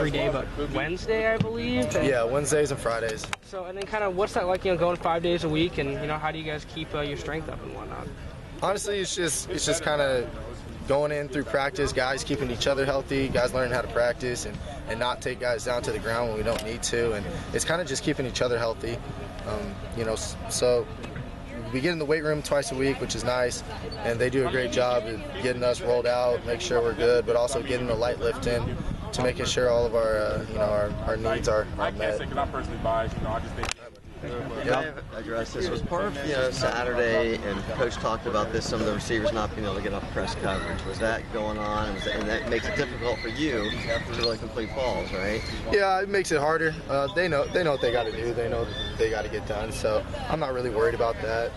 every day but Wednesday, I believe. Yeah, Wednesdays and Fridays. So, and then kind of what's that like, going 5 days a week, and how do you guys keep your strength up and whatnot? Honestly, it's just kind of going in through practice, guys keeping each other healthy, guys learning how to practice and not take guys down to the ground when we don't need to, and it's kind of just keeping each other healthy. So we get in the weight room twice a week, which is nice, and they do a great job of getting us rolled out, make sure we're good, but also getting the light lift in to making sure all of our needs are met. I can't say because I'm personally biased, I just think. Yeah, address this was part of Saturday, and Coach talked about this. Some of the receivers not being able to get off press coverage. Was that going on? And that makes it difficult for you to really complete balls, right? Yeah, it makes it harder. They know what they got to do. They know they got to get done. So I'm not really worried about that.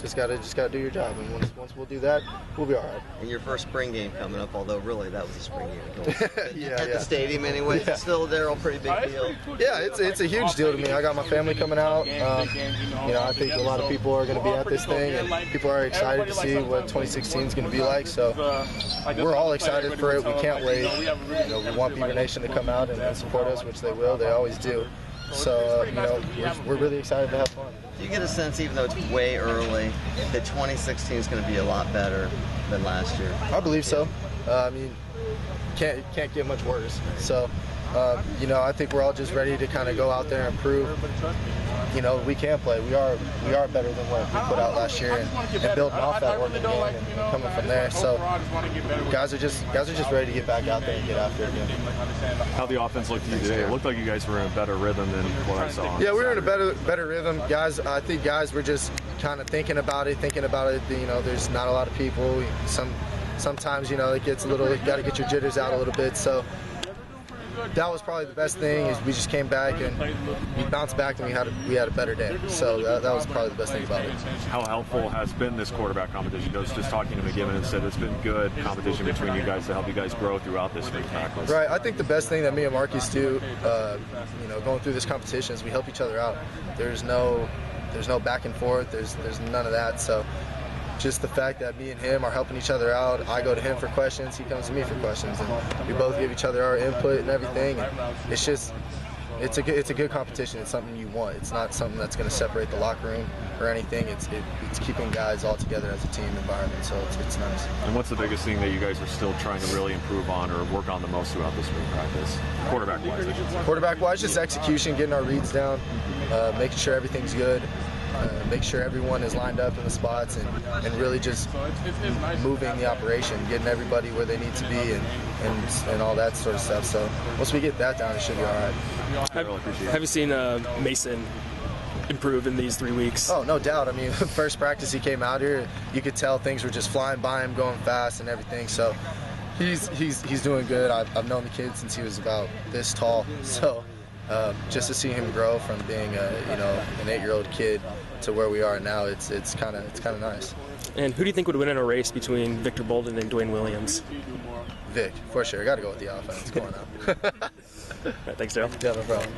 Just gotta do your job, and once we'll do that, we'll be all right. And your first spring game coming up, although really that was a spring game. Yeah, at the stadium anyway. Yeah. Still, Darell, pretty big deal. Yeah, it's a huge deal to me. I got my family coming out. I think a lot of people are going to be at this thing, and people are excited to see what 2016 is going to be like. So we're all excited for it. We can't wait. We want Beaver Nation to come out and support us, which they will. They always do. So we're really excited to have fun. Do you get a sense, even though it's way early, that 2016 is going to be a lot better than last year? I believe so. Can't get much worse. So, I think we're all just ready to kind of go out there and prove, we can play. We are better than what we put out last year, and building off that Oregon game and coming from there. So, guys are just ready to get back out there and get after it again. How the offense looked to you today? It looked like you guys were in a better rhythm than what I saw. Yeah, we were in a better rhythm, guys. I think guys were just kind of thinking about it. There's not a lot of people. Sometimes it gets a little. You got to get your jitters out a little bit. So that was probably the best thing. Is we just came back and we bounced back and we had a better day. So that was probably the best thing about it. How helpful has been this quarterback competition? I was just talking to McGibbon and said it's been good competition between you guys to help you guys grow throughout this spring practice. Right. I think the best thing that me and Marcus do, going through this competition is we help each other out. There's no back and forth. There's none of that. So just the fact that me and him are helping each other out. I go to him for questions, he comes to me for questions, and we both give each other our input and everything. And it's a good competition. It's something you want. It's not something that's going to separate the locker room or anything. It's keeping guys all together as a team environment. So it's nice. And what's the biggest thing that you guys are still trying to really improve on or work on the most throughout this spring practice, quarterback-wise? Quarterback-wise, just execution, getting our reads down, making sure everything's good. Make sure everyone is lined up in the spots and really just moving the operation, getting everybody where they need to be and all that sort of stuff. So once we get that down, it should be all right. Have you seen Mason improve in these 3 weeks? Oh, no doubt. First practice he came out here, you could tell things were just flying by him, going fast and everything. So he's doing good. I've known the kid since he was about this tall. So just to see him grow from being an 8-year-old kid to where we are now, it's kind of nice. And who do you think would win in a race between Victor Bolden and Dwayne Williams? Vic, for sure. Got to go with the offense. Come on now. All right, thanks, Darell. Yeah, no problem.